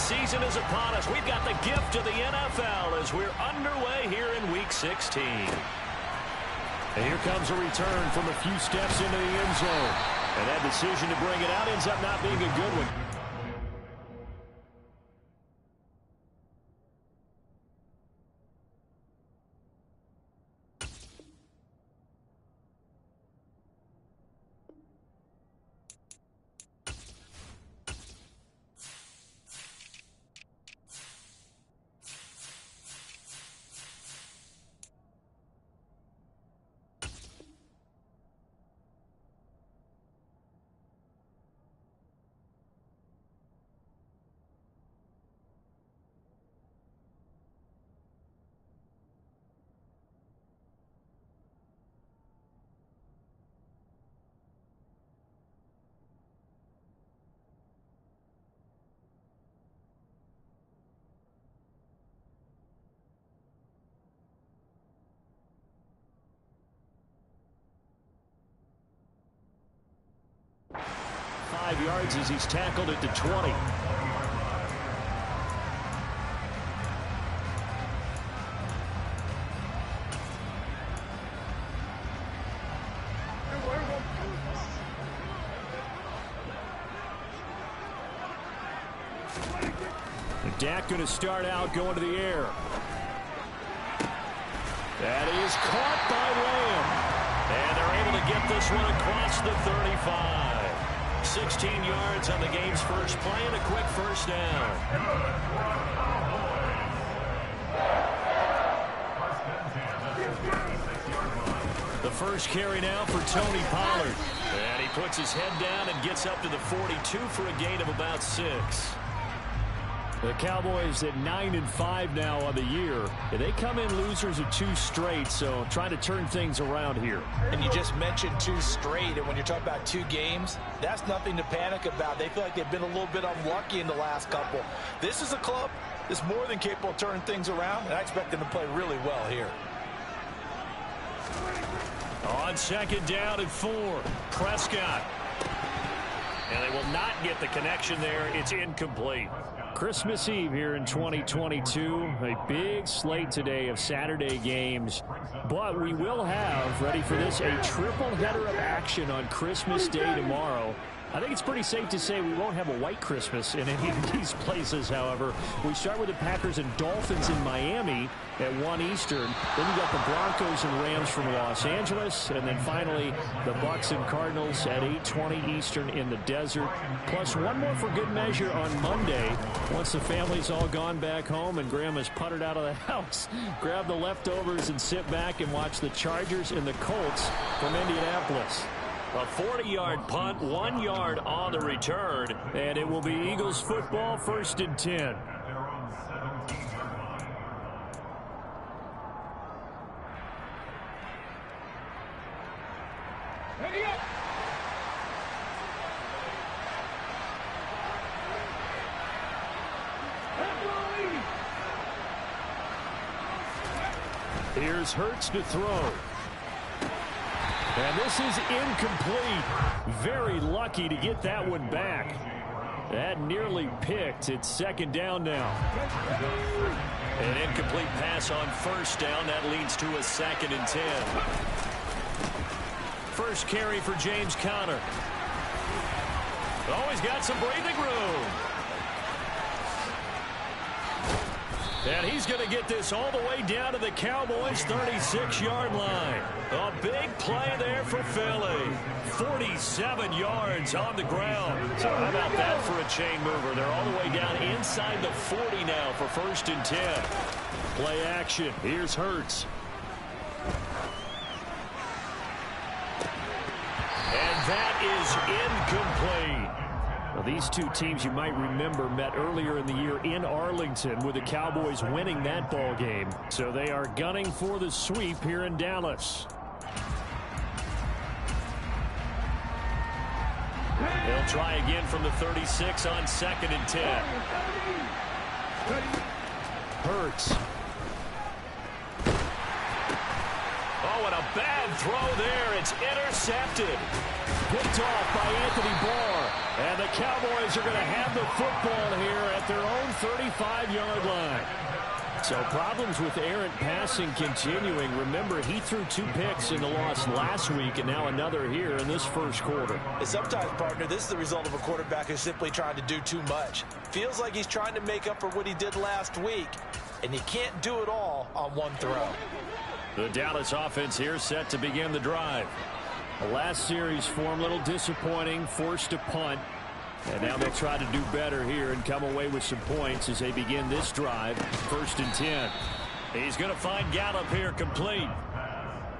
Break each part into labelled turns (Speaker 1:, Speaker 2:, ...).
Speaker 1: season is upon us. We've got the gift of the NFL as we're underway here in Week 16. And here comes a return from a few steps into the end zone. And that decision to bring it out ends up not being a good one. Yards as he's tackled at the 20. Dak going to start out going to the air. That is caught by Lamb. And they're able to get this one across the 35. 16 yards on the game's first play and a quick first down. The first carry now for Tony Pollard. And he puts his head down and gets up to the 42 for a gain of about 6. The Cowboys at 9-5 now on the year. And they come in losers of 2 straight, so trying to turn things around here.
Speaker 2: And you just mentioned 2 straight, and when you're talking about 2 games, that's nothing to panic about. They feel like they've been a little bit unlucky in the last couple. This is a club that's more than capable of turning things around, and I expect them to play really well here.
Speaker 1: On second down and 4, Prescott. And they will not get the connection there. It's incomplete. Christmas Eve here in 2022. A big slate today of Saturday games. But we will have, ready for this, a triple header of action on Christmas Day tomorrow. I think it's pretty safe to say we won't have a white Christmas in any of these places, however. We start with the Packers and Dolphins in Miami at 1 Eastern. Then you got the Broncos and Rams from Los Angeles. And then finally, the Bucs and Cardinals at 8:20 Eastern in the desert. Plus one more for good measure on Monday. Once the family's all gone back home and Grandma's puttered out of the house, grab the leftovers and sit back and watch the Chargers and the Colts from Indianapolis. A 40-yard punt, 1 yard on the return, and it will be Eagles football, 1st and 10. Here's Hurts to throw. And this is incomplete. Very lucky to get that one back. That nearly picked. It's 2nd down now. An incomplete pass on 1st down. That leads to a 2nd and 10. First carry for James Conner. Oh, he's got some breathing room. And he's going to get this all the way down to the Cowboys' 36-yard line. A big play there for Philly. 47 yards on the ground. So how about that for a chain mover? They're all the way down inside the 40 now for 1st and 10. Play action. Here's Hurts. And that is incomplete. Well, these two teams, you might remember, met earlier in the year in Arlington with the Cowboys winning that ball game. So they are gunning for the sweep here in Dallas. They'll try again from the 36 on 2nd and 10. Hurts. Oh, and a bad throw there. It's intercepted. Picked off by Anthony Barr. And the Cowboys are going to have the football here at their own 35-yard line. So problems with errant passing continuing. Remember, he threw 2 picks in the loss last week, and now another here in this first quarter.
Speaker 2: And sometimes, partner, this is the result of a quarterback who's simply trying to do too much. Feels like he's trying to make up for what he did last week, and you can't do it all on one throw.
Speaker 1: The Dallas offense here set to begin the drive. The last series form a little disappointing, forced a punt. And now they'll try to do better here and come away with some points as they begin this drive. 1st and 10. He's going to find Gallup here complete.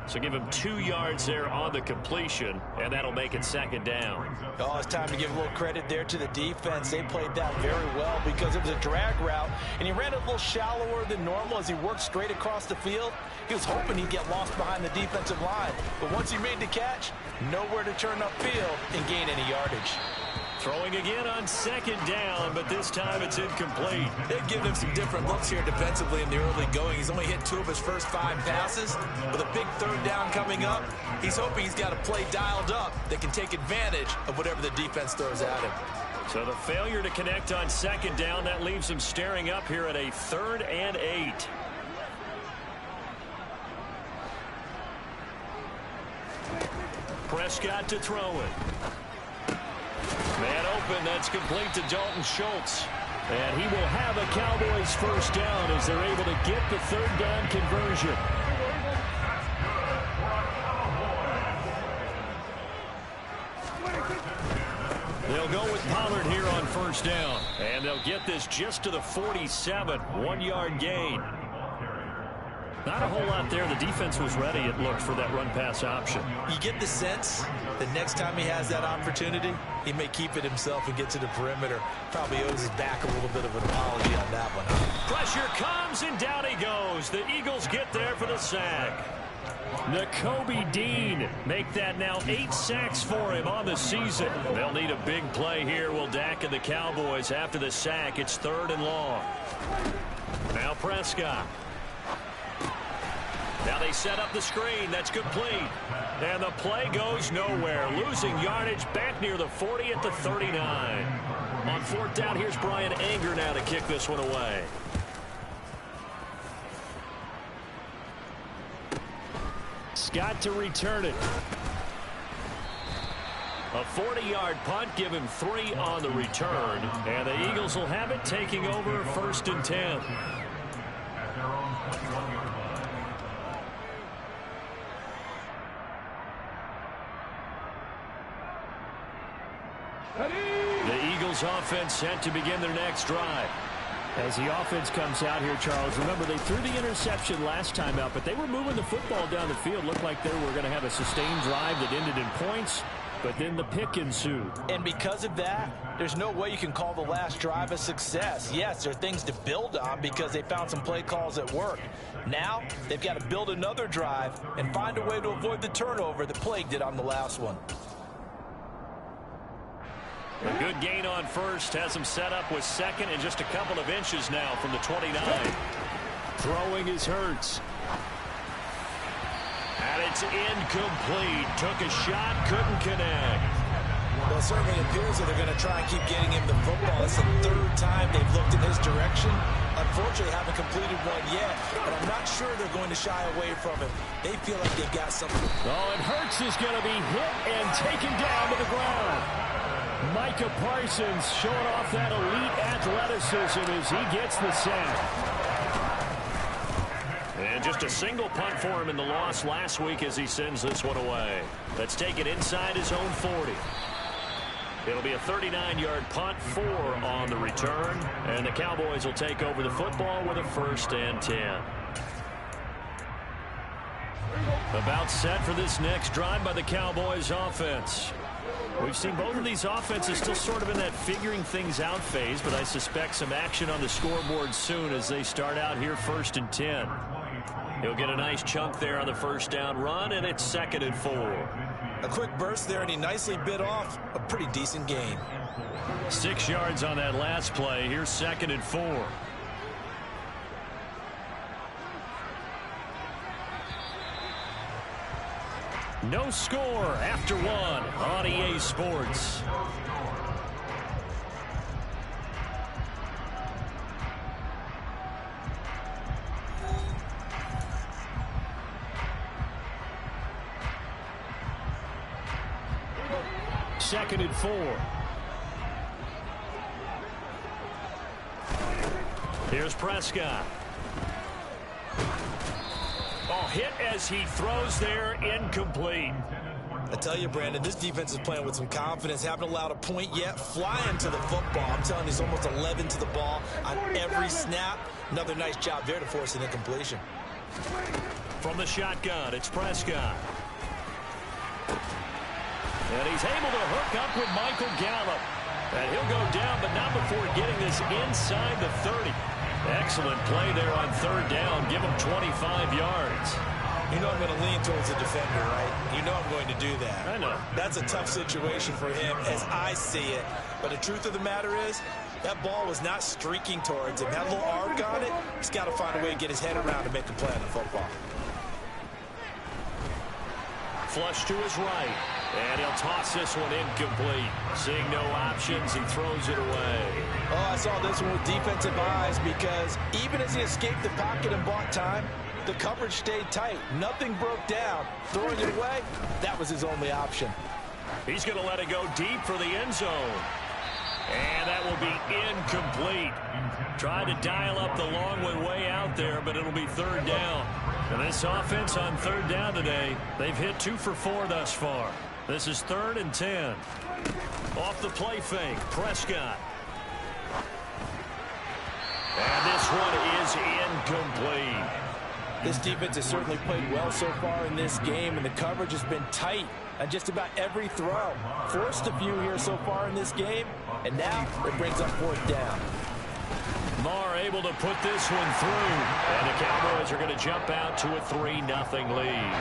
Speaker 1: So give him 2 yards there on the completion, and that'll make it 2nd down.
Speaker 2: Oh, it's time to give a little credit there to the defense. They played that very well because it was a drag route, and he ran it a little shallower than normal as he worked straight across the field. He was hoping he'd get lost behind the defensive line, but once he made the catch, nowhere to turn upfield and gain any yardage.
Speaker 1: Throwing again on 2nd down, but this time it's incomplete.
Speaker 2: They've given him some different looks here defensively in the early going. He's only hit 2 of his first 5 passes. With a big 3rd down coming up, he's hoping he's got a play dialed up that can take advantage of whatever the defense throws at him.
Speaker 1: So the failure to connect on 2nd down, that leaves him staring up here at a 3rd and 8. Prescott to throw it. Man open, that's complete to Dalton Schultz. And he will have a Cowboys 1st down as they're able to get the 3rd down conversion. They'll go with Pollard here on 1st down. And they'll get this just to the 47, 1-yard gain. Not a whole lot there. The defense was ready, it looked, for that run-pass option.
Speaker 2: You get the sense that next time he has that opportunity, he may keep it himself and get to the perimeter. Probably owes his back a little bit of an apology on that one.
Speaker 1: Pressure comes, and down he goes. The Eagles get there for the sack. Nakobe Dean make that now 8 sacks for him on the season. They'll need a big play here, will Dak and the Cowboys. After the sack, it's 3rd and long. Now Prescott. Now they set up the screen. That's complete. And the play goes nowhere. Losing yardage back near the 40 at the 39. On 4th down, here's Brian Anger now to kick this one away. Scott to return it. A 40-yard punt, give him 3 on the return. And the Eagles will have it, taking over 1st and 10. The Eagles offense set to begin their next drive. As the offense comes out here, Charles, remember they threw the interception last time out, but they were moving the football down the field. Looked like they were going to have a sustained drive that ended in points, but then the pick ensued.
Speaker 2: And because of that, there's no way you can call the last drive a success. Yes, there are things to build on because they found some play calls that worked. Now, they've got to build another drive and find a way to avoid the turnover that plagued it on the last one.
Speaker 1: A good gain on 1st, has him set up with 2nd and just a couple of inches now from the 29. Throwing is Hurts. And it's incomplete. Took a shot, couldn't connect.
Speaker 2: Well, it certainly appears that they're going to try and keep getting him the football. It's the 3rd time they've looked in his direction. Unfortunately, haven't completed one yet, but I'm not sure they're going to shy away from him. They feel like they've got something.
Speaker 1: Oh, and Hurts is going to be hit and taken down to the ground. Micah Parsons showing off that elite athleticism as he gets the sack. And just a single punt for him in the loss last week as he sends this one away. Let's take it inside his own 40. It'll be a 39-yard punt, 4 on the return. And the Cowboys will take over the football with a 1st and 10. About set for this next drive by the Cowboys offense. We've seen both of these offenses still sort of in that figuring things out phase, but I suspect some action on the scoreboard soon as they start out here 1st and 10. He'll get a nice chunk there on the 1st down run, and it's 2nd and 4.
Speaker 2: A quick burst there, and he nicely bit off a pretty decent gain.
Speaker 1: 6 yards on that last play. Here's 2nd and 4. No score after 1 on EA Sports. 2nd and 4. Here's Prescott. Oh, hit as he throws there, incomplete.
Speaker 2: I tell you, Brandon, this defense is playing with some confidence. Haven't allowed a point yet. Flying to the football. I'm telling you, it's almost 11 to the ball on every snap. Another nice job there to force an incompletion.
Speaker 1: From the shotgun, it's Prescott. And he's able to hook up with Michael Gallup. And he'll go down, but not before getting this inside the 30. Excellent play there on 3rd down. Give him 25 yards.
Speaker 2: You know I'm going to lean towards the defender, right? You know I'm going to do that.
Speaker 1: I know.
Speaker 2: That's a tough situation for him as I see it. But the truth of the matter is, that ball was not streaking towards him. Had a little arc on it. He's got to find a way to get his head around to make a play on the football.
Speaker 1: Flush to his right. And he'll toss this one incomplete. Seeing no options, he throws it away.
Speaker 2: Oh, I saw this one with defensive eyes because even as he escaped the pocket and bought time, the coverage stayed tight. Nothing broke down. Throwing it away, that was his only option.
Speaker 1: He's going to let it go deep for the end zone. And that will be incomplete. Tried to dial up the long way out there, but it'll be 3rd down. And this offense on 3rd down today, they've hit 2 for 4 thus far. This is 3rd and 10. Off the play fake, Prescott. And this one is incomplete.
Speaker 2: This defense has certainly played well so far in this game, and the coverage has been tight on just about every throw. Forced a few here so far in this game, and now it brings up 4th down.
Speaker 1: Marr able to put this one through, and the Cowboys are going to jump out to a 3-0 lead.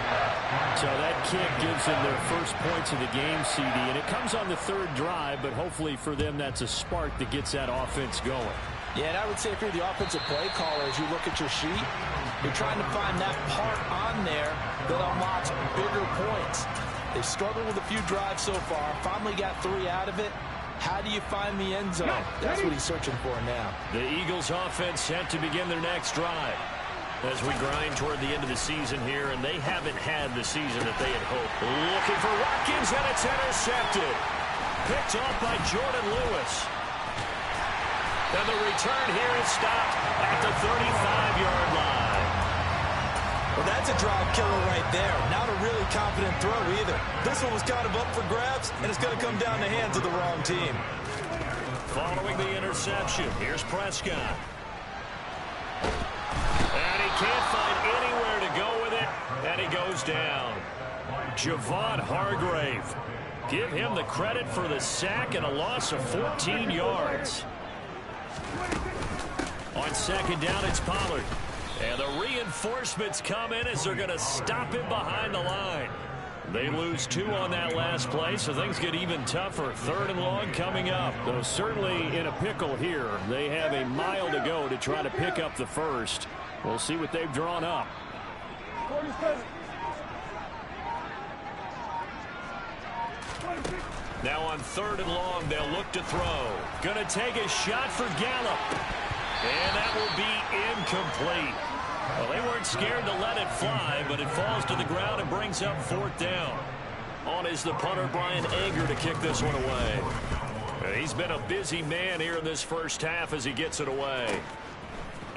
Speaker 1: So that kick gives them their first points of the game, CD, and it comes on the 3rd drive, but hopefully for them that's a spark that gets that offense going.
Speaker 2: Yeah, and I would say if you're the offensive play caller, as you look at your sheet, you're trying to find that part on there that unlocks bigger points. They've struggled with a few drives so far, finally got 3 out of it. How do you find the end zone? That's what he's searching for now.
Speaker 1: The Eagles offense set to begin their next drive as we grind toward the end of the season here, and they haven't had the season that they had hoped. Looking for Watkins, and it's intercepted. Picked off by Jordan Lewis. And the return here is stopped at the 35-yard line.
Speaker 2: Well, that's a drive killer right there. Not a really confident throw either. This one was kind of up for grabs, and it's going to come down the hands of the wrong team.
Speaker 1: Following the interception, here's Prescott. And he can't find anywhere to go with it, and he goes down. Javon Hargrave. Give him the credit for the sack and a loss of 14 yards. On 2nd down, it's Pollard. And the reinforcements come in as they're going to stop him behind the line. They lose 2 on that last play, so things get even tougher. 3rd and long coming up. Though certainly in a pickle here. They have a mile to go to try to pick up the first. We'll see what they've drawn up. Now on 3rd and long, they'll look to throw. Going to take a shot for Gallup. And that will be incomplete. Well, they weren't scared to let it fly, but it falls to the ground and brings up 4th down. On is the punter, Brian Ager, to kick this one away. He's been a busy man here in this first half as he gets it away.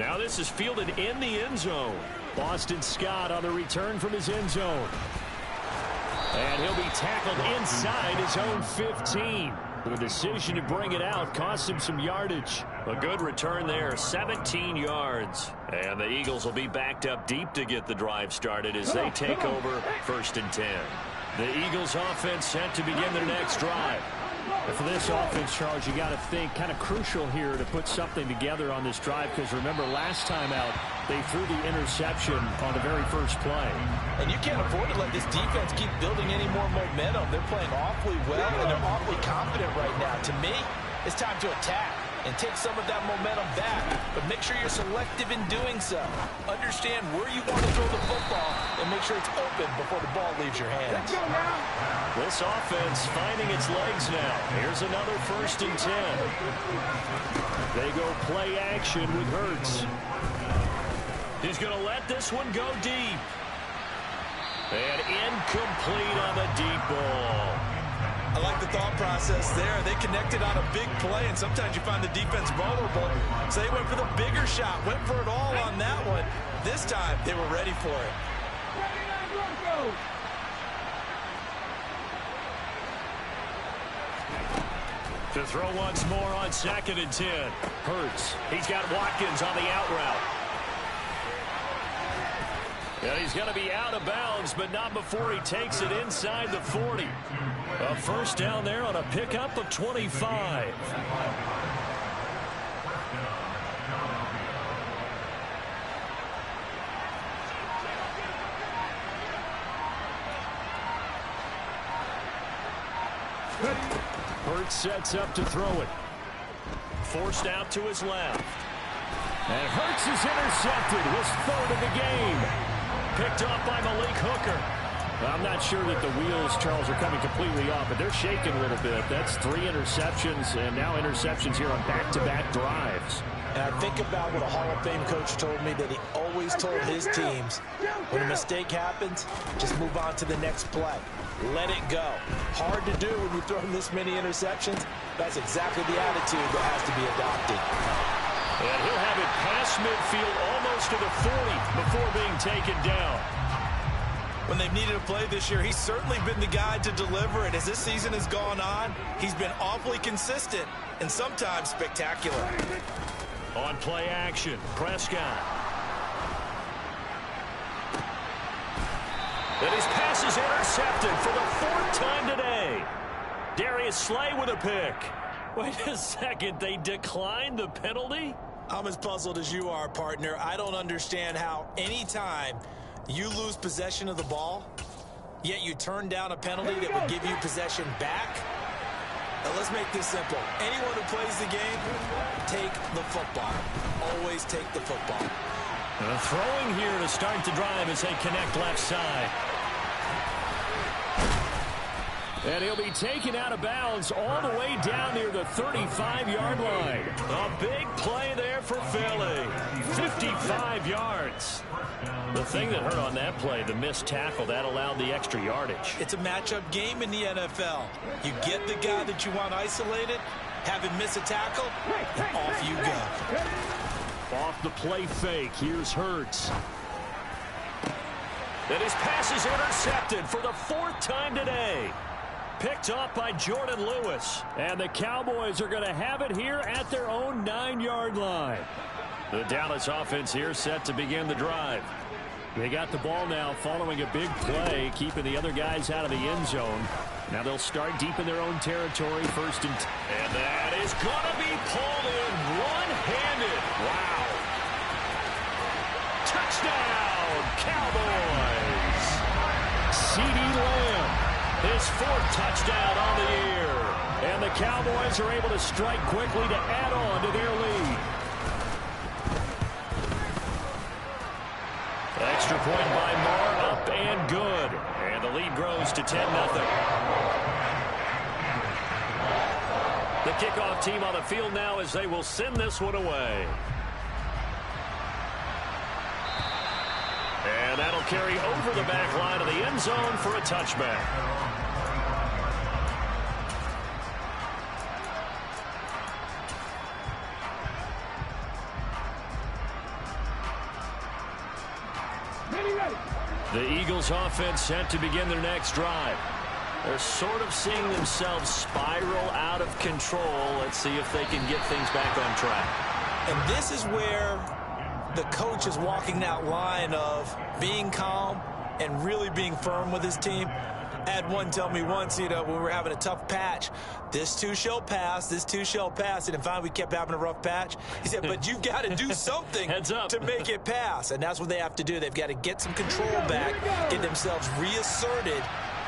Speaker 1: Now this is fielded in the end zone. Boston Scott on the return from his end zone. And he'll be tackled inside his own 15. The decision to bring it out cost him some yardage. A good return there, 17 yards. And the Eagles will be backed up deep to get the drive started as they take over 1st and 10. The Eagles offense set to begin their next drive.
Speaker 3: And for this offense, Charles, you got to think kind of crucial here to put something together on this drive, because remember last time out they threw the interception on the very first play.
Speaker 2: And you can't afford to let this defense keep building any more momentum. They're playing awfully well, and they're awfully confident right now. To me, it's time to attack and take some of that momentum back. But make sure you're selective in doing so. Understand where you want to throw the football and make sure it's open before the ball leaves your hands.
Speaker 1: This offense finding its legs now. Here's another 1st and 10. They go play action with Hurts. He's going to let this one go deep. And incomplete on the deep ball.
Speaker 2: I like the thought process there. They connected on a big play, and sometimes you find the defense vulnerable. So they went for the bigger shot, went for it all on that one. This time, they were ready for it.
Speaker 1: To throw once more on 2nd and 10. Hurts. He's got Watkins on the out route. And he's going to be out of bounds, but not before he takes it inside the 40. A first down there on a pickup of 25. Hurts sets up to throw it. Forced out to his left. And Hurts is intercepted. His 3rd of the game. Picked off by Malik Hooker. I'm not sure that the wheels, Charles, are coming completely off, but they're shaking a little bit. That's 3 interceptions, and now interceptions here on back-to-back drives.
Speaker 2: And I think about what a Hall of Fame coach told me, that he always told his teams, when a mistake happens, just move on to the next play. Let it go. Hard to do when you throw this many interceptions. That's exactly the attitude that has to be adopted.
Speaker 1: And he'll have it past midfield almost to the 40 before being taken down.
Speaker 2: When they've needed a play this year, he's certainly been the guy to deliver it. As this season has gone on, he's been awfully consistent and sometimes spectacular.
Speaker 1: On play action, Prescott. And his pass is intercepted for the 4th time today. Darius Slay with a pick. Wait a second, they declined the penalty?
Speaker 2: I'm as puzzled as you are, partner. I don't understand how any time you lose possession of the ball, yet you turn down a penalty that would give you possession back. Now let's make this simple. Anyone who plays the game, take the football. Always take the football.
Speaker 1: Throwing here to start the drive as they connect left side. And he'll be taken out of bounds all the way down near the 35-yard line. A big play there for Philly. 55 yards. The thing that hurt on that play, the missed tackle, that allowed the extra yardage.
Speaker 2: It's a matchup game in the NFL. You get the guy that you want isolated, have him miss a tackle, and off you go.
Speaker 1: Off the play fake, here's Hurts. And his pass is intercepted for the 4th time today. Picked off by Jordan Lewis. And the Cowboys are going to have it here at their own 9-yard line. The Dallas offense here set to begin the drive. They got the ball now following a big play, keeping the other guys out of the end zone. Now they'll start deep in their own territory, 1st and 10. And that is going to be pulled in one-handed. Wow. Touchdown, Cowboys. CeeDee Lamb, his 4th touchdown on the year. And the Cowboys are able to strike quickly to add on to their lead. Extra point by Moore, up and good. And the lead grows to 10-0. The kickoff team on the field now as they will send this one away. And that'll carry over the back line of the end zone for a touchback. The Eagles offense set to begin their next drive. They're sort of seeing themselves spiral out of control. Let's see if they can get things back on track.
Speaker 2: And this is where the coach is walking that line of being calm and really being firm with his team. I had one tell me once, when we were having a tough patch, this too shall pass, this too shall pass. And finally we kept having a rough patch. He said, but you've got to do something to make it pass. And that's what they have to do. They've got to get some control back, get themselves reasserted,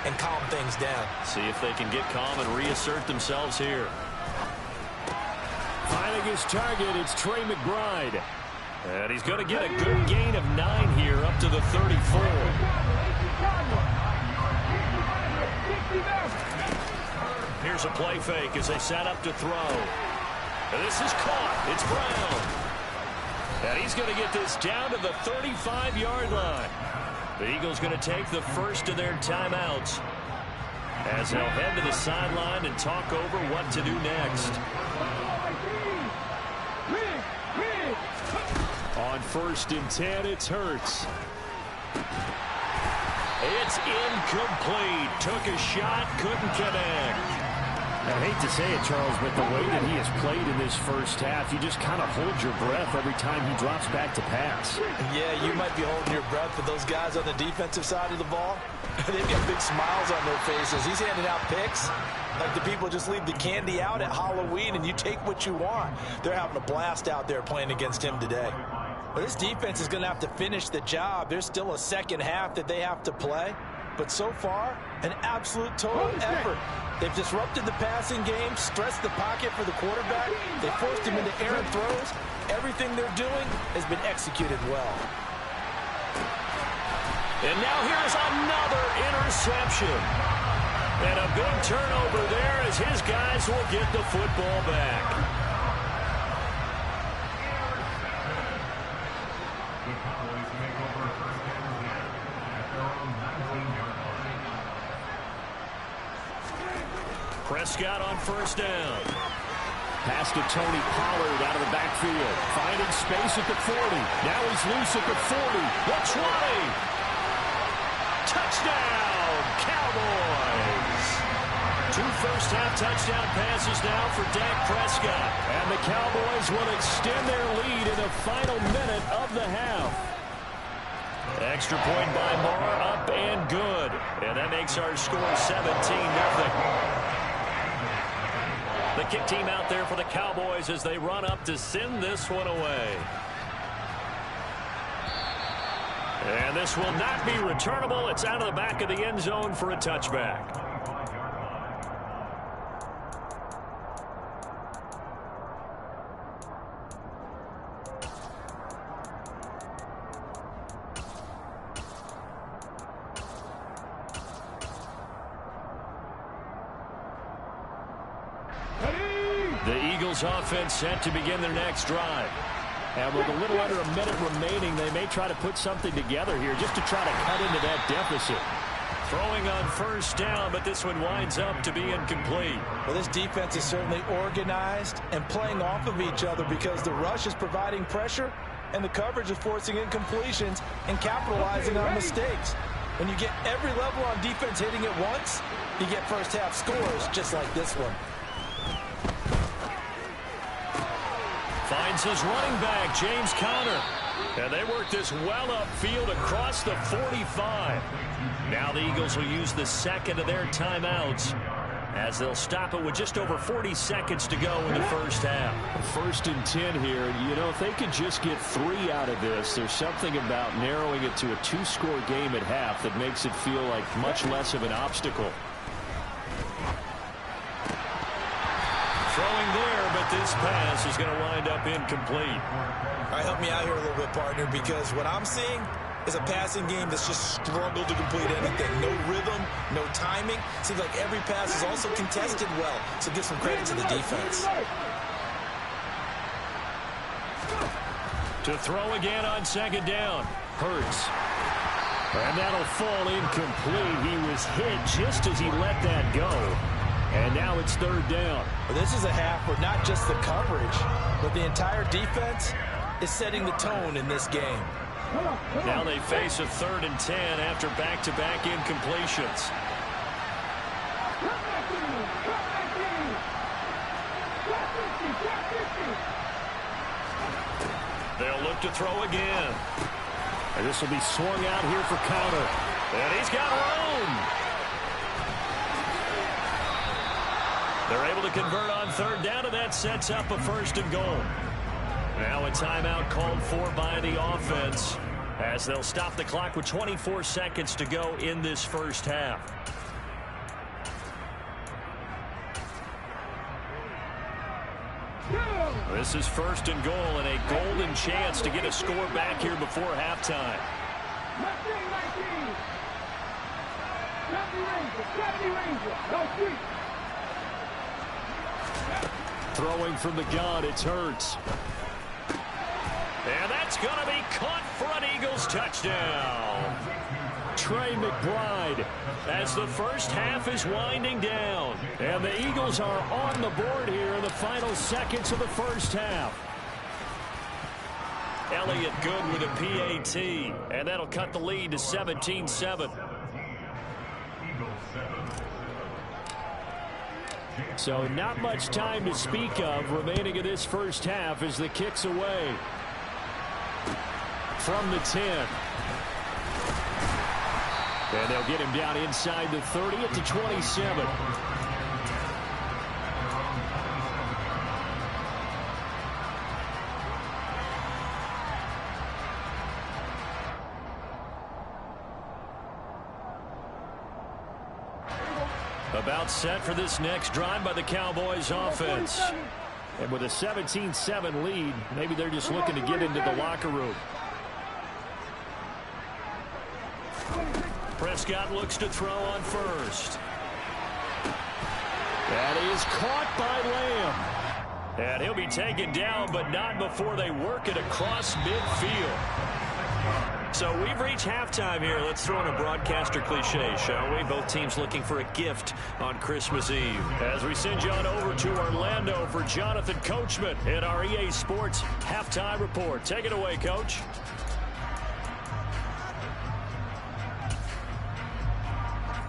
Speaker 2: and calm things down.
Speaker 1: See if they can get calm and reassert themselves here. Finding his target, it's Trey McBride. And he's going to get a good gain of 9 here up to the 34. Here's a play fake as they set up to throw. And this is caught. It's Brown. And he's going to get this down to the 35-yard line. The Eagles going to take the first of their timeouts. as they'll head to the sideline and talk over what to do next. On 1st and 10, it's Hurts. It's incomplete. Took a shot, couldn't connect.
Speaker 3: I hate to say it, Charles, but the way that he has played in this first half, you just kind of hold your breath every time he drops back to pass.
Speaker 2: Yeah, you might be holding your breath, but those guys on the defensive side of the ball, they've got big smiles on their faces. He's handing out picks like the people just leave the candy out at Halloween and you take what you want. They're having a blast out there playing against him today. But this defense is going to have to finish the job. There's still a second half that they have to play. But so far, an absolute total effort. They've disrupted the passing game, stressed the pocket for the quarterback. They forced him into errant throws. Everything they're doing has been executed well.
Speaker 1: And now here's another interception. And a big turnover there as his guys will get the football back. Prescott on 1st down.
Speaker 3: Pass to Tony Pollard out of the backfield. Finding space at the 40. Now he's loose at the 40. The 20.
Speaker 1: Touchdown, Cowboys. 2 first-half touchdown passes now for Dak Prescott.
Speaker 3: And the Cowboys will extend their lead in the final minute of the half.
Speaker 1: Extra point by Moore, up and good. And that makes our score 17-0. The kick team out there for the Cowboys as they run up to send this one away. And this will not be returnable. It's out of the back of the end zone for a touchback. The Eagles offense set to begin their next drive.
Speaker 3: And with a little under a minute remaining, they may try to put something together here just to try to cut into that deficit.
Speaker 1: Throwing on 1st down, but this one winds up to be incomplete.
Speaker 2: Well, this defense is certainly organized and playing off of each other because the rush is providing pressure and the coverage is forcing incompletions and capitalizing on mistakes. When you get every level on defense hitting it once, you get first-half scores just like this one.
Speaker 1: Finds his running back, James Conner. And they work this well upfield across the 45. Now the Eagles will use the second of their timeouts as they'll stop it with just over 40 seconds to go in the first half.
Speaker 3: 1st and 10 here. You know, if they could just get 3 out of this, there's something about narrowing it to a 2-score game at half that makes it feel like much less of an obstacle.
Speaker 1: Throwing there, but this pass is going to wind up incomplete.
Speaker 2: All right, help me out here a little bit, partner, because what I'm seeing is a passing game that's just struggled to complete anything. No rhythm, no timing. Seems like every pass is also contested well, so give some credit to the defense.
Speaker 1: To throw again on 2nd down. Hurts. And that'll fall incomplete. He was hit just as he let that go. And now it's 3rd down.
Speaker 2: Well, this is a half where not just the coverage, but the entire defense is setting the tone in this game.
Speaker 1: Now they face a 3rd and 10 after back-to-back incompletions. They'll look to throw again.
Speaker 3: And this will be swung out here for Conner.
Speaker 1: And he's got room. They're able to convert on 3rd down, and that sets up a 1st and goal. Now a timeout called for by the offense as they'll stop the clock with 24 seconds to go in this first half. This is 1st and goal and a golden chance to get a score back here before halftime. Throwing from the gun, it's Hurts. And that's going to be caught for an Eagles touchdown. Trey McBride as the first half is winding down. And the Eagles are on the board here in the final seconds of the first half. Elliott good with a PAT, and that'll cut the lead to 17-7. So not much time to speak of remaining in this first half as the kick's away. From the 10. And they'll get him down inside the 30 at the 27. About set for this next drive by the Cowboys offense. And with a 17-7 lead, maybe they're just looking to get into the locker room. Prescott looks to throw on first. That is caught by Lamb. And he'll be taken down, but not before they work it across midfield. So we've reached halftime here. Let's throw in a broadcaster cliche, shall we? Both teams looking for a gift on Christmas Eve. As we send you on over to Orlando for Jonathan Coachman in our EA Sports Halftime Report. Take it away, Coach.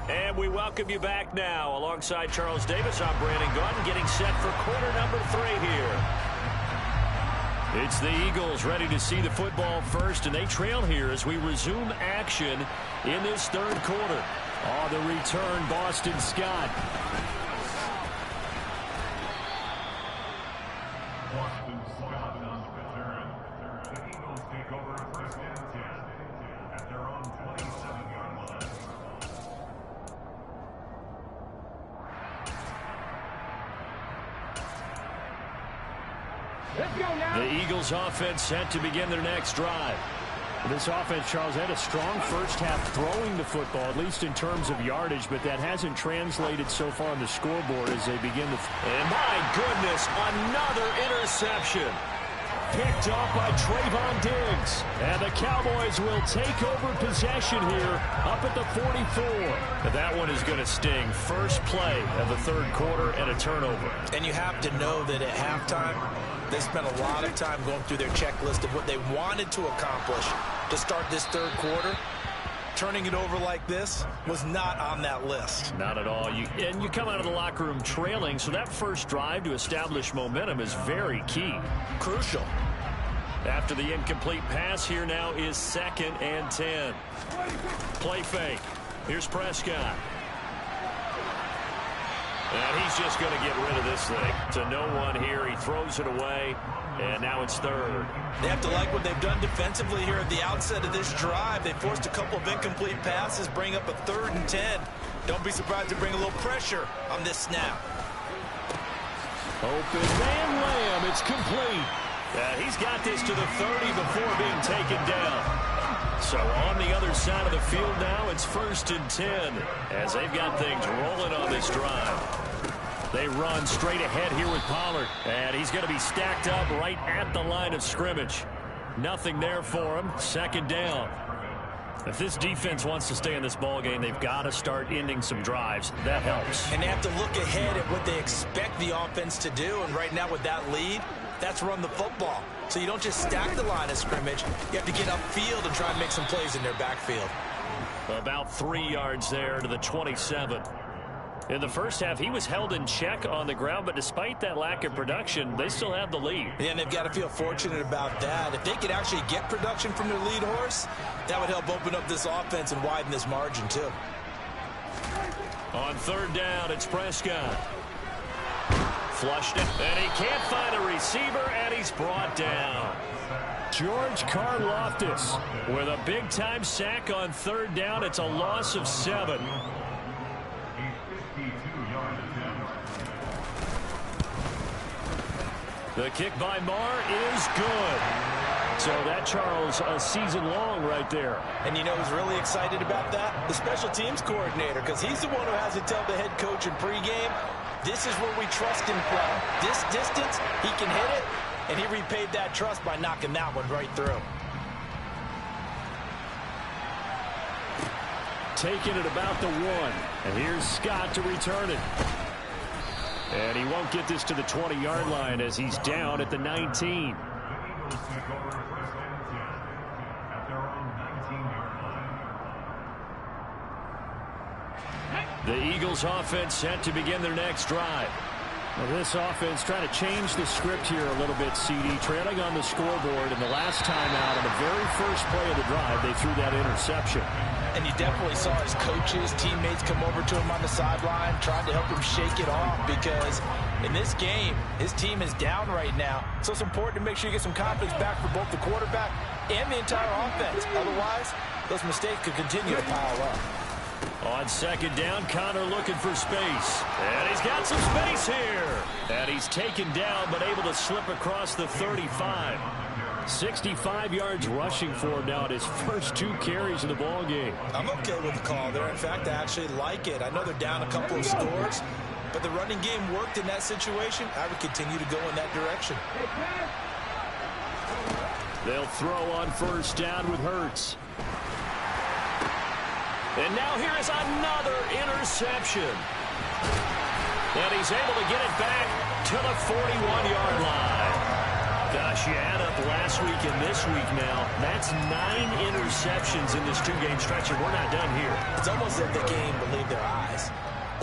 Speaker 1: And we welcome you back now. Alongside Charles Davis, I'm Brandon Gaudin, getting set for quarter number 3 here. It's the Eagles ready to see the football first, and they trail here as we resume action in this third quarter. On the return, Boston Scott.
Speaker 4: Boston Scott on the return. The Eagles take over first and 10 at their own 27-yard line.
Speaker 1: The Eagles offense set to begin their next drive.
Speaker 3: This offense, Charles, had a strong first half throwing the football, at least in terms of yardage, but that hasn't translated so far on the scoreboard as they begin to...
Speaker 1: And my goodness, another interception. Picked off by Trayvon Diggs. And the Cowboys will take over possession here up at the 44. And that one is going to sting. First play of the third quarter and a turnover.
Speaker 2: And you have to know that at halftime, they spent a lot of time going through their checklist of what they wanted to accomplish to start this third quarter. Turning it over like this was not on that list.
Speaker 1: Not at all. And you come out of the locker room trailing, so that first drive to establish momentum is very key.
Speaker 2: Crucial.
Speaker 1: After the incomplete pass, here now is 2nd and 10. Play fake. Here's Prescott. And he's just going to get rid of this thing. To no one here. He throws it away. And now it's third.
Speaker 2: They have to like what they've done defensively here at the outset of this drive. They forced a couple of incomplete passes, bring up a 3rd and 10. Don't be surprised to bring a little pressure on this snap.
Speaker 1: Open man Lamb. It's complete. He's got this to the 30 before being taken down. So on the other side of the field now, it's 1st and 10 as they've got things rolling on this drive. They run straight ahead here with Pollard, and he's going to be stacked up right at the line of scrimmage. Nothing there for him. 2nd down. If this defense wants to stay in this ballgame, they've got to start ending some drives. That helps.
Speaker 2: And they have to look ahead at what they expect the offense to do, and right now with that lead, that's run the football. So you don't just stack the line of scrimmage. You have to get upfield and try and make some plays in their backfield.
Speaker 1: About 3 yards there to the 27. In the first half, he was held in check on the ground, but despite that lack of production, they still have the lead.
Speaker 2: And they've got to feel fortunate about that. If they could actually get production from their lead horse, that would help open up this offense and widen this margin, too.
Speaker 1: On 3rd down, it's Prescott. Flushed it, and he can't find a receiver, and he's brought down. George Karlaftis with a big-time sack on 3rd down. It's a loss of 7. The kick by Marr is good. So that, Charles, a season long right there.
Speaker 2: And you know who's really excited about that? The special teams coordinator, because he's the one who has to tell the head coach in pregame, this is where we trust him from. This distance, he can hit it, and he repaid that trust by knocking that one right through.
Speaker 1: taken at about the 1. And here's Scott to return it. And he won't get this to the 20-yard line as he's down at the 19. The Eagles offense set to begin their next drive.
Speaker 3: Well, this offense trying to change the script here a little bit, CD. Trailing on the scoreboard, and the last time out on the very first play of the drive, they threw that interception.
Speaker 2: And you definitely saw his coaches, teammates come over to him on the sideline, trying to help him shake it off, because in this game, his team is down right now. So it's important to make sure you get some confidence back for both the quarterback and the entire offense. Otherwise, those mistakes could continue to pile up.
Speaker 1: On second down, Connor looking for space. And he's got some space here. And he's taken down, but able to slip across the 35. 65 yards rushing for him now at his first 2 carries of the ball game.
Speaker 2: I'm okay with the call there. In fact, I actually like it. I know they're down a couple of scores, but the running game worked in that situation. I would continue to go in that direction.
Speaker 1: They'll throw on first down with Hurts. And now here is another interception. And he's able to get it back to the 41-yard line. Gosh, you add up last week and this week now. That's 9 interceptions in this 2-game stretch, and we're not done here.
Speaker 2: It's almost as if they can't even believe their eyes.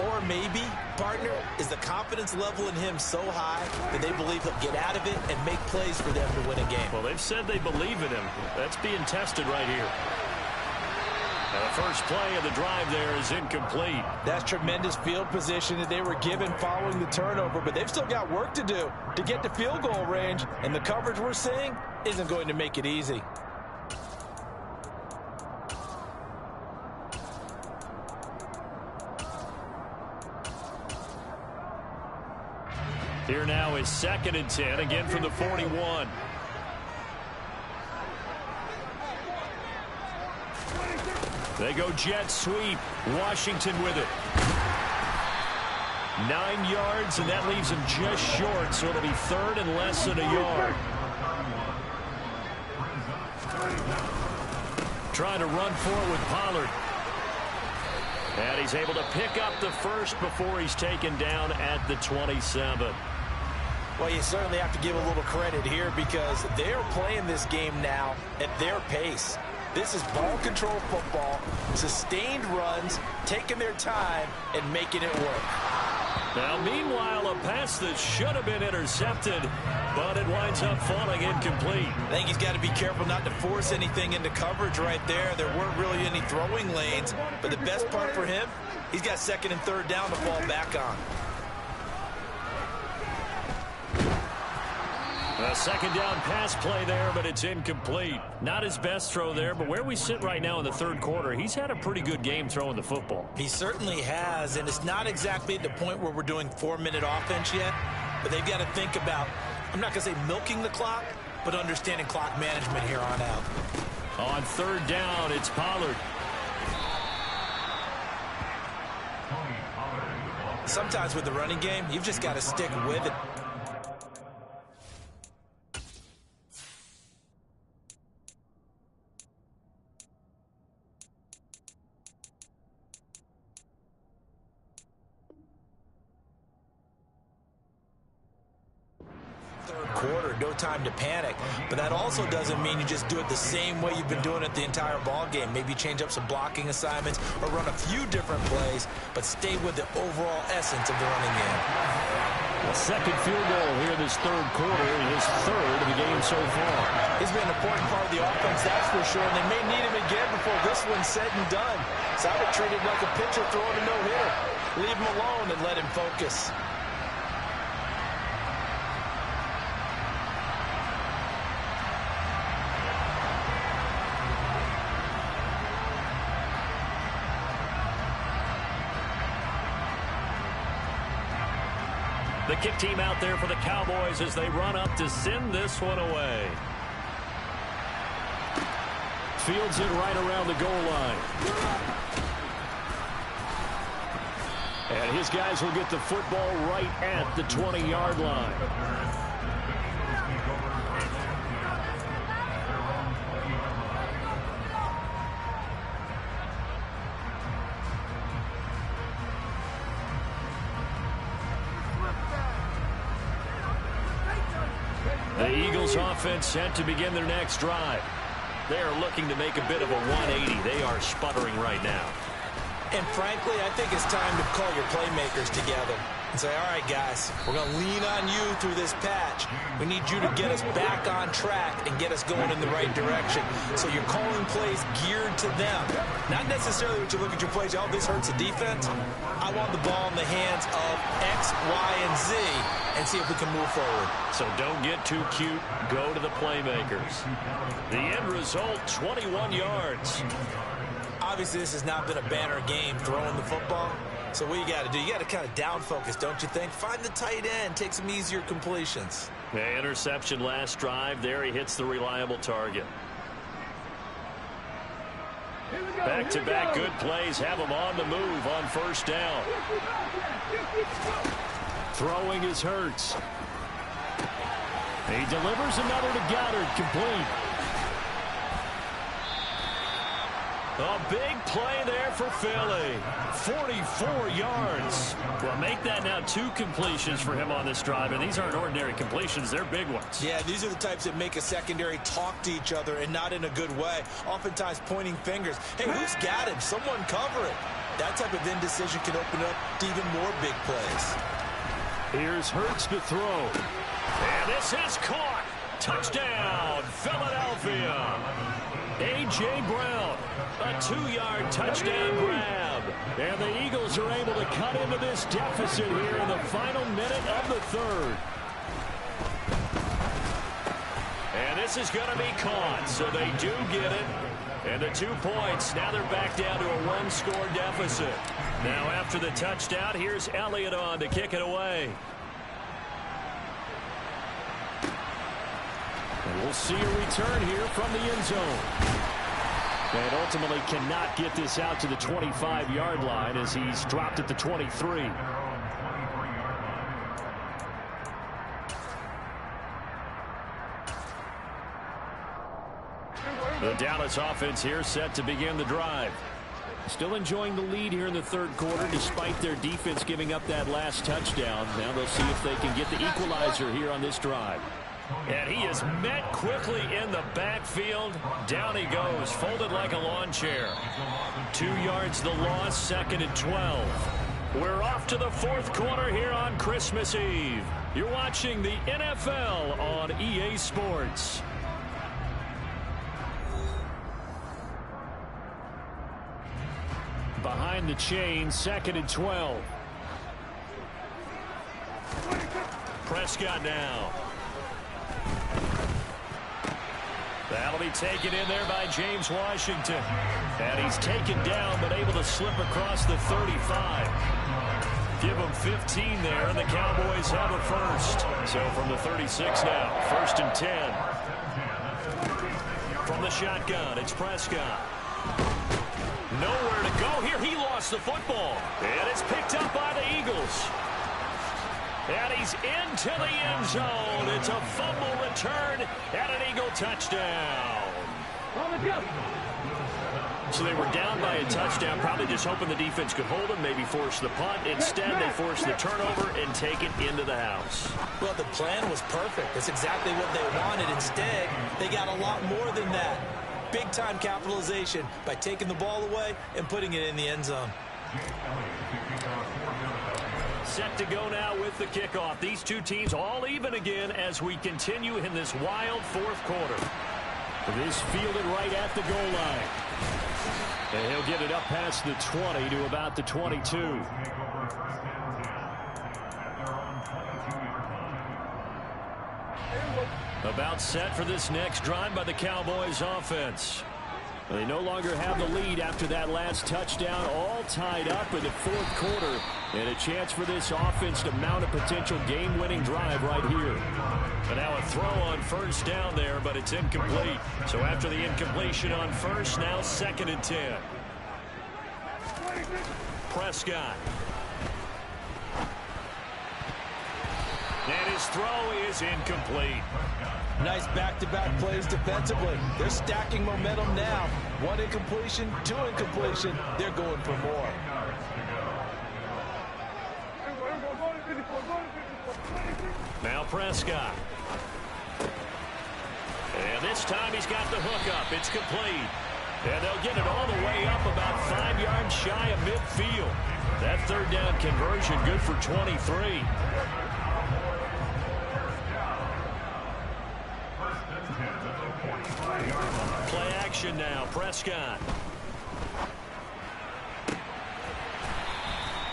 Speaker 2: Or maybe, partner, is the confidence level in him so high that they believe he'll get out of it and make plays for them to win a game.
Speaker 1: Well, they've said they believe in him. That's being tested right here. And the first play of the drive there is incomplete.
Speaker 2: That's tremendous field position that they were given following the turnover, but they've still got work to do to get to field goal range, and the coverage we're seeing isn't going to make it easy.
Speaker 1: Here now is 2nd and 10, again from the 41. They go jet sweep. Washington with it. 9 yards, and that leaves him just short, so it'll be 3rd and less than a yard. Trying to run forward with Pollard. And he's able to pick up the first before he's taken down at the 27.
Speaker 2: Well, you certainly have to give a little credit here because they're playing this game now at their pace. This is ball control football, sustained runs, taking their time, and making it work.
Speaker 1: Now, meanwhile, a pass that should have been intercepted, but it winds up falling incomplete.
Speaker 2: I think he's got to be careful not to force anything into coverage right there. There weren't really any throwing lanes, but the best part for him, he's got 2nd and 3rd down to fall back on.
Speaker 1: A 2nd down pass play there, but it's incomplete. Not his best throw there, but where we sit right now in the 3rd quarter, he's had a pretty good game throwing the football.
Speaker 2: He certainly has, and it's not exactly at the point where we're doing 4-minute offense yet, but they've got to think about, I'm not going to say milking the clock, but understanding clock management here on out.
Speaker 1: On 3rd down, it's Pollard.
Speaker 2: Sometimes with the running game, you've just got to stick with it. Quarter, no time to panic, but that also doesn't mean you just do it the same way you've been doing it the entire ball game. Maybe change up some blocking assignments or run a few different plays, but stay with the overall essence of the running game.
Speaker 1: A 2nd field goal here in this 3rd quarter, and his 3rd of the game so far.
Speaker 2: He's been an important part of the offense, that's for sure, and they may need him again before this one's said and done. So I would treat him like a pitcher throwing a no-hitter. Leave him alone and let him focus.
Speaker 1: The kick team out there for the Cowboys as they run up to send this one away. Fields it right around the goal line. And his guys will get the football right at the 20-yard line. The Eagles offense set to begin their next drive. They are looking to make a bit of a 180. They are sputtering right now.
Speaker 2: And frankly, I think it's time to call your playmakers together and say, all right, guys, we're going to lean on you through this patch. We need you to get us back on track and get us going in the right direction. So you're calling plays geared to them. Not necessarily what you look at your plays, oh, this hurts the defense. I want the ball in the hands of X, Y, and Z and see if we can move forward.
Speaker 1: So don't get too cute. Go to the playmakers. The end result, 21 yards.
Speaker 2: Obviously, this has not been a banner game throwing the football. So what you got to do, you got to kind of down focus, don't you think? Find the tight end, take some easier completions.
Speaker 1: The interception last drive. There he hits the reliable target. Back-to-back good plays have him on the move on first down. Throwing is Hurts. He delivers another to Goddard, complete. A big play there for Philly. 44 yards. Well, make that now 2 completions for him on this drive, and these aren't ordinary completions. They're big ones.
Speaker 2: Yeah, these are the types that make a secondary talk to each other and not in a good way. Oftentimes pointing fingers. Hey, who's got him? Someone cover it. That type of indecision can open up to even more big plays.
Speaker 1: Here's Hurts to throw. And this is caught. Touchdown, Philadelphia. A.J. Brown, a 2-yard touchdown grab. And the Eagles are able to cut into this deficit here in the final minute of the third. And this is going to be caught, so they do get it. And the 2 points, now they're back down to a 1-score deficit. Now after the touchdown, here's Elliott on to kick it away. And we'll see a return here from the end zone. And ultimately cannot get this out to the 25-yard line as he's dropped at the 23. The Dallas offense here set to begin the drive. Still enjoying the lead here in the third quarter despite their defense giving up that last touchdown. Now they'll see if they can get the equalizer here on this drive. And he is met quickly in the backfield. Down he goes, folded like a lawn chair. 2 yards the loss, 2nd and 12. We're off to the fourth quarter here on Christmas Eve. You're watching the NFL on EA Sports. Behind the chain, 2nd and 12. Prescott now. That'll be taken in there by James Washington. And he's taken down, but able to slip across the 35. Give him 15 there, and the Cowboys have a first. So from the 36 now, 1st and 10. From the shotgun, it's Prescott. Nowhere to go here. He lost the football. And it's picked up by the Eagles. And he's into the end zone. It's a fumble return and an Eagle touchdown. So they were down by a touchdown, probably just hoping the defense could hold them, maybe force the punt. Instead, they forced the turnover and take it into the house.
Speaker 2: Well, the plan was perfect. That's exactly what they wanted. Instead, they got a lot more than that. Big-time capitalization by taking the ball away and putting it in the end zone.
Speaker 1: Set to go now with the kickoff. These two teams all even again as we continue in this wild fourth quarter. This fielded right at the goal line. And he'll get it up past the 20 to about the 22. About set for this next drive by the Cowboys offense. They no longer have the lead after that last touchdown, all tied up in the fourth quarter. And a chance for this offense to mount a potential game-winning drive right here. And now a throw on first down there, but it's incomplete. So after the incompletion on first, now 2nd and 10. Prescott. And his throw is incomplete.
Speaker 2: Nice back-to-back plays defensively. They're stacking momentum now. 1 incompletion, 2 incompletion. They're going for more.
Speaker 1: Now Prescott. And this time he's got the hook up. It's complete. And they'll get it all the way up about 5 yards shy of midfield. That third down conversion good for 23. Play action now. Prescott.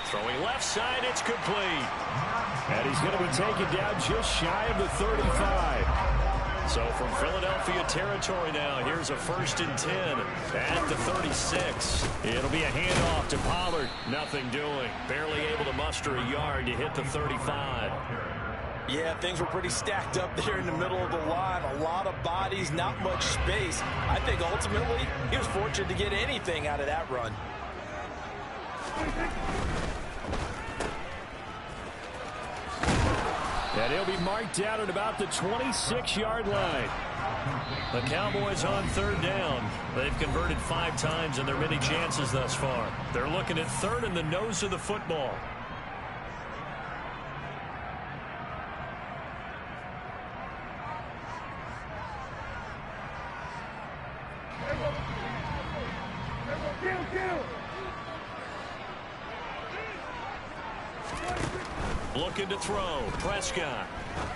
Speaker 1: Throwing left side. It's complete.
Speaker 3: And he's going to be taken down just shy of the 35.
Speaker 1: So from Philadelphia territory now, here's a 1st and 10 at the 36. It'll be a handoff to Pollard. Nothing doing. Barely able to muster a yard to hit the 35.
Speaker 2: Yeah, things were pretty stacked up there in the middle of the line. A lot of bodies, not much space. I think ultimately he was fortunate to get anything out of that run.
Speaker 3: And he'll be marked down at about the 26-yard line.
Speaker 1: The Cowboys on third down. They've converted 5 times in their many chances thus far. They're looking at third in the nose of the football. Looking to throw. Prescott.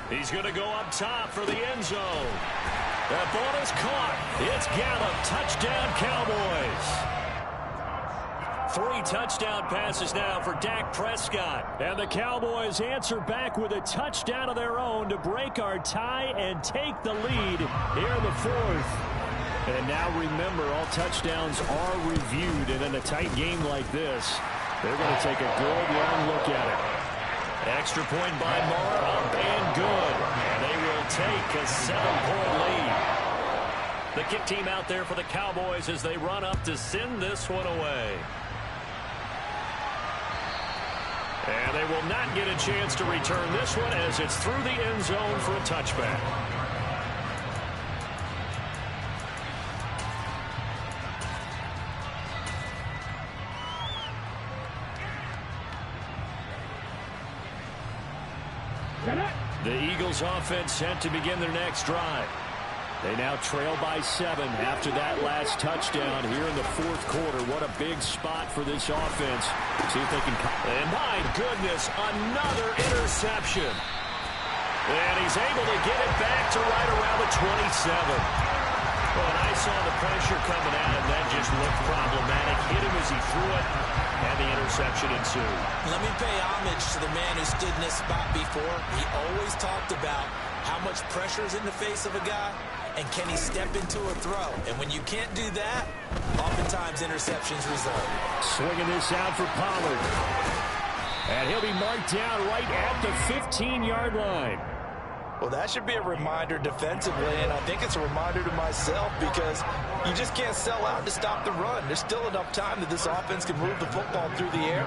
Speaker 1: He's going to go up top for the end zone. That ball is caught. It's Gallup. Touchdown, Cowboys. 3 touchdown passes now for Dak Prescott.
Speaker 3: And the Cowboys answer back with a touchdown of their own to break our tie and take the lead here in the 4th. And now remember, all touchdowns are reviewed. And in a tight game like this, they're going to take a good long look at it.
Speaker 1: Extra point by Moore, up and good. And they will take a 7-point lead. The kick team out there for the Cowboys as they run up to send this one away. And they will not get a chance to return this one as it's through the end zone for a touchback. The Eagles offense set to begin their next drive. They now trail by 7 after that last touchdown here in the 4th quarter. What a big spot for this offense. See if they can... And my goodness, another interception. And he's able to get it back to right around the 27. Well, and I saw the pressure coming at him. That just looked problematic. Hit him as he threw it, and the interception ensued.
Speaker 2: Let me pay homage to the man who stood in this spot before. He always talked about how much pressure is in the face of a guy, and can he step into a throw? And when you can't do that, oftentimes interceptions result.
Speaker 3: Swinging this out for Pollard. And he'll be marked down right at the 15-yard line.
Speaker 2: Well, that should be a reminder defensively, and I think it's a reminder to myself because you just can't sell out to stop the run. There's still enough time that this offense can move the football through the air,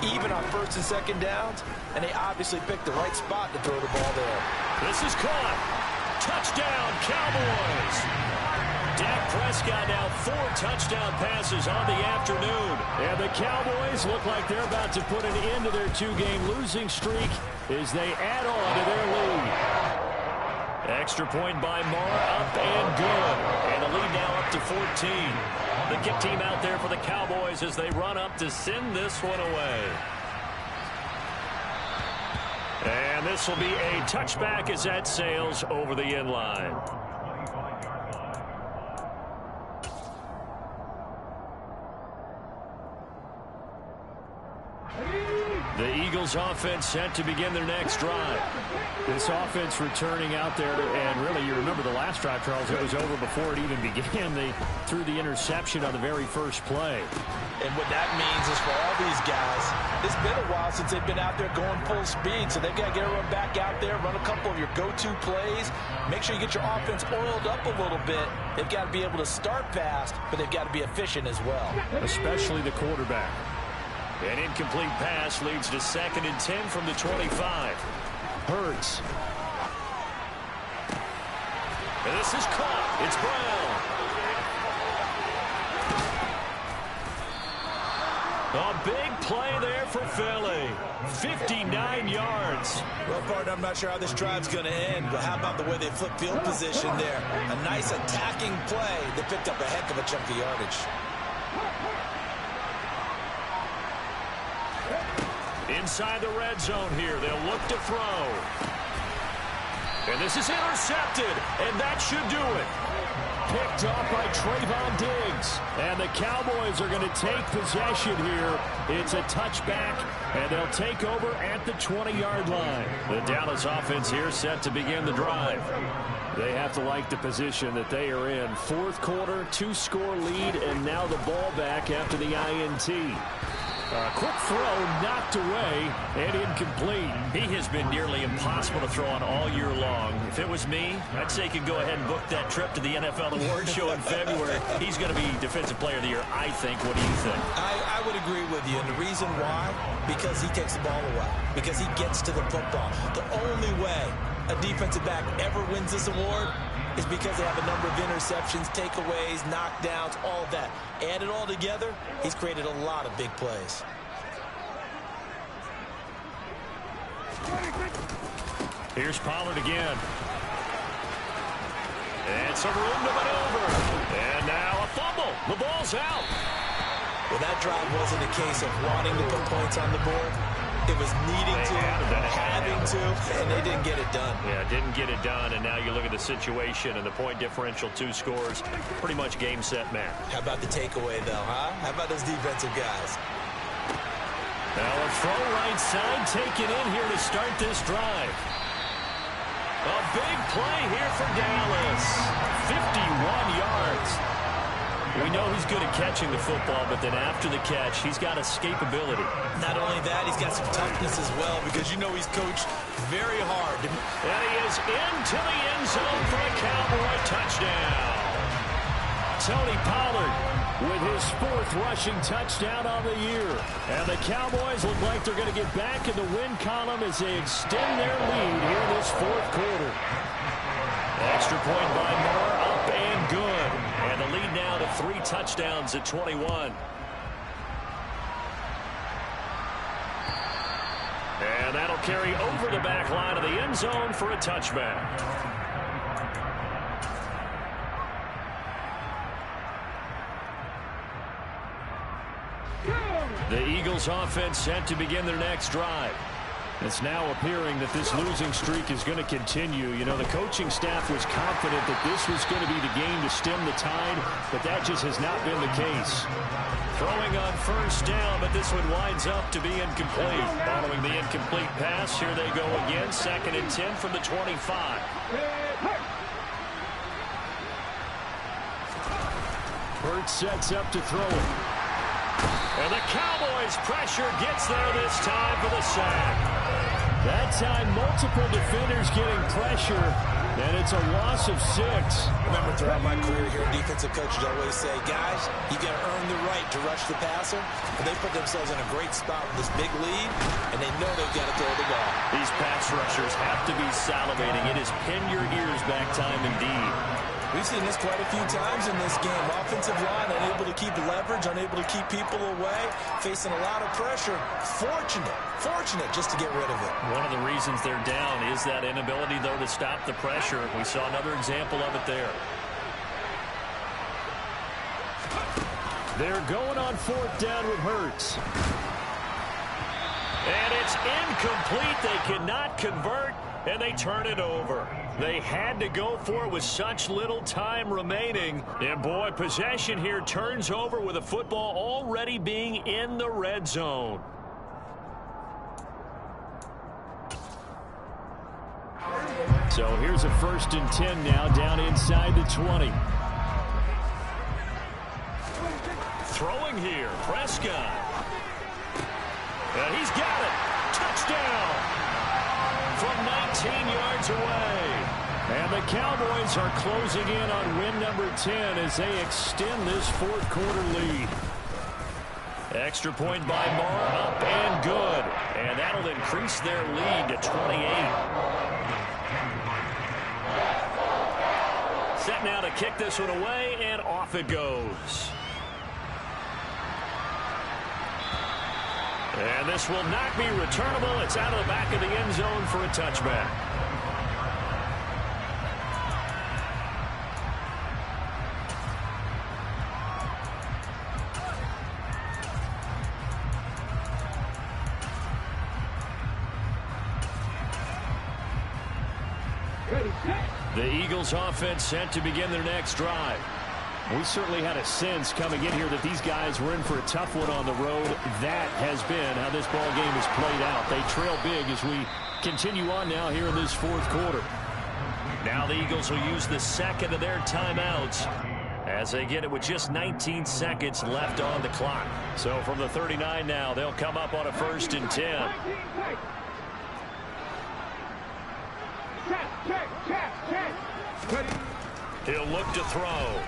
Speaker 2: even on 1st and 2nd downs, and they obviously picked the right spot to throw the ball there.
Speaker 1: This is caught. Touchdown, Cowboys. Dak Prescott now 4 touchdown passes on the afternoon.
Speaker 3: And the Cowboys look like they're about to put an end to their 2-game losing streak as they add on to their lead.
Speaker 1: Extra point by Moore, up and good. And the lead now up to 14. The kick team out there for the Cowboys as they run up to send this one away. And this will be a touchback as that sails over the end line. The Eagles offense set to begin their next drive.
Speaker 3: This offense returning out there, and really you remember the last drive, Charles, it was over before it even began. They threw the interception on the very first play.
Speaker 2: And what that means is for all these guys, it's been a while since they've been out there going full speed, so they've got to get everyone back out there, run a couple of your go-to plays, make sure you get your offense oiled up a little bit. They've got to be able to start fast, but they've got to be efficient as well.
Speaker 3: Especially the quarterback.
Speaker 1: An incomplete pass leads to 2nd and 10 from the 25.
Speaker 3: Hurts.
Speaker 1: And this is caught. It's Brown. A big play there
Speaker 3: for Philly. 59 yards.
Speaker 2: Well, partner, I'm not sure how this drive's going to end, but how about the way they flip field position there? A nice attacking play that picked up a heck of a chunk of yardage.
Speaker 3: Inside the red zone here, they'll look to throw. And this is intercepted, and that should do it. Picked off by Trayvon Diggs. And the Cowboys are going to take possession here. It's a touchback, and they'll take over at the 20-yard line. The Dallas offense here set to begin the drive. They have to like the position that they are in. Fourth quarter, 2-score lead, and now the ball back after the INT. A quick throw knocked away and incomplete. He has been nearly impossible to throw on all year long. If it was me, I'd say he could go ahead and book that trip to the NFL Awards show in February. He's going to be Defensive Player of the Year, I think. What do you think?
Speaker 2: I would agree with you, and the reason why, because he takes the ball away, because he gets to the football. The only way a defensive back ever wins this award is because they have a number of interceptions, takeaways, knockdowns, all of that. Add it all together, he's created a lot of big plays.
Speaker 3: Here's Pollard again. And some room to maneuver. And now a fumble. The ball's out.
Speaker 2: Well, that drive wasn't a case of wanting to put points on the board. It was needing to, having to, and they didn't get it done.
Speaker 3: Yeah, didn't get it done, and now you look at the situation and the point differential, 2 scores, pretty much game, set, match.
Speaker 2: How about the takeaway, though, huh? How about those defensive guys?
Speaker 3: Now a throw right side taken in here to start this drive. A big play here for Dallas. 51 yards. We know he's good at catching the football, but then after the catch, he's got escapability.
Speaker 2: Not only that, he's got some toughness as well, because you know he's coached very hard.
Speaker 3: And he is into the end zone for a Cowboy touchdown. Tony Pollard with his 4th rushing touchdown on the year. And the Cowboys look like they're going to get back in the win column as they extend their lead here in this 4th quarter. Extra point by Moore, up and good. And the lead now to 3 touchdowns at 21. And that'll carry over the back line of the end zone for a touchback. The Eagles offense set to begin their next drive. It's now appearing that this losing streak is going to continue. You know, the coaching staff was confident that this was going to be the game to stem the tide, but that just has not been the case. Throwing on first down, but this one winds up to be incomplete. Following the incomplete pass, here they go again. 2nd and 10 from the 25. Hurts sets up to throw it. And the Cowboys' pressure gets there this time for the sack. That time, multiple defenders getting pressure, and it's a loss of 6.
Speaker 2: Remember, throughout my career here, defensive coaches always say, guys, you got to earn the right to rush the passer. And they put themselves in a great spot with this big lead, and they know they've got to throw the ball.
Speaker 3: These pass rushers have to be salivating. It is pin your ears back time indeed.
Speaker 2: We've seen this quite a few times in this game. Offensive line unable to keep leverage, unable to keep people away, facing a lot of pressure. Fortunate just to get rid of it.
Speaker 3: One of the reasons they're down is that inability, though, to stop the pressure. We saw another example of it there. They're going on 4th down with Hurts. And it's incomplete. They cannot convert, and they turn it over. They had to go for it with such little time remaining. And, boy, possession here turns over with a football already being in the red zone. So here's a 1st and 10 now down inside the 20. Throwing here, Prescott. And he's got it. Touchdown from 19 yards away. And the Cowboys are closing in on win number 10 as they extend this 4th quarter lead. Extra point by Moore, up and good. And that'll increase their lead to 28. Set now to kick this one away, and off it goes.
Speaker 1: And this will not be returnable. It's out of the back of the end zone for a touchback. The Eagles offense set to begin their next drive.
Speaker 3: We certainly had a sense coming in here that these guys were in for a tough one on the road. That has been how this ball game has played out. They trail big as we continue on now here in this fourth quarter.
Speaker 1: Now the Eagles will use the second of their timeouts as they get it with just 19 seconds left on the clock. So from the 39 now, they'll come up on a 1st and 10. He'll look to throw.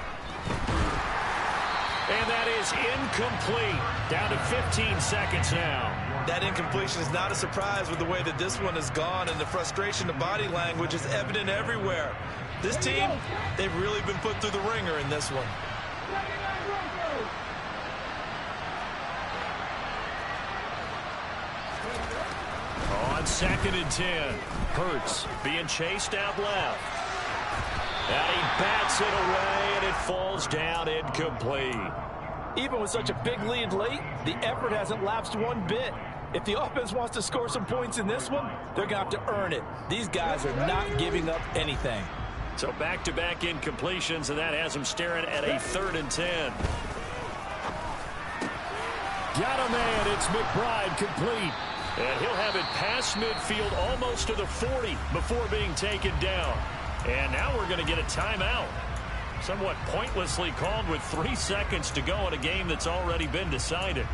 Speaker 1: And that is incomplete. Down to 15 seconds now.
Speaker 2: That incompletion is not a surprise with the way that this one has gone, and the frustration, the body language is evident everywhere. This team, they've really been put through the ringer in this one.
Speaker 1: On 2nd and 10, Hurts being chased out left. And he bats it away, and it falls down incomplete.
Speaker 2: Even with such a big lead late, the effort hasn't lapsed one bit. If the offense wants to score some points in this one, they're going to have to earn it. These guys are not giving up anything.
Speaker 1: So back-to-back incompletions, and that has them staring at a 3rd and 10.
Speaker 3: Got a man. It's McBride complete.
Speaker 1: And he'll have it past midfield almost to the 40 before being taken down. And now we're going to get a timeout. Somewhat pointlessly called with 3 seconds to go in a game that's already been decided.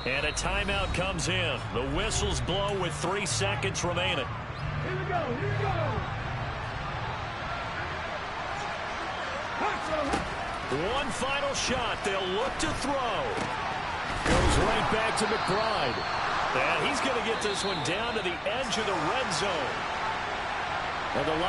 Speaker 1: And a timeout comes in. The whistles blow with 3 seconds remaining.
Speaker 5: Here we go, here we go.
Speaker 1: One final shot. They'll look to throw.
Speaker 3: Goes right back to McBride.
Speaker 1: And he's going to get this one down to the edge of the red zone.
Speaker 3: And the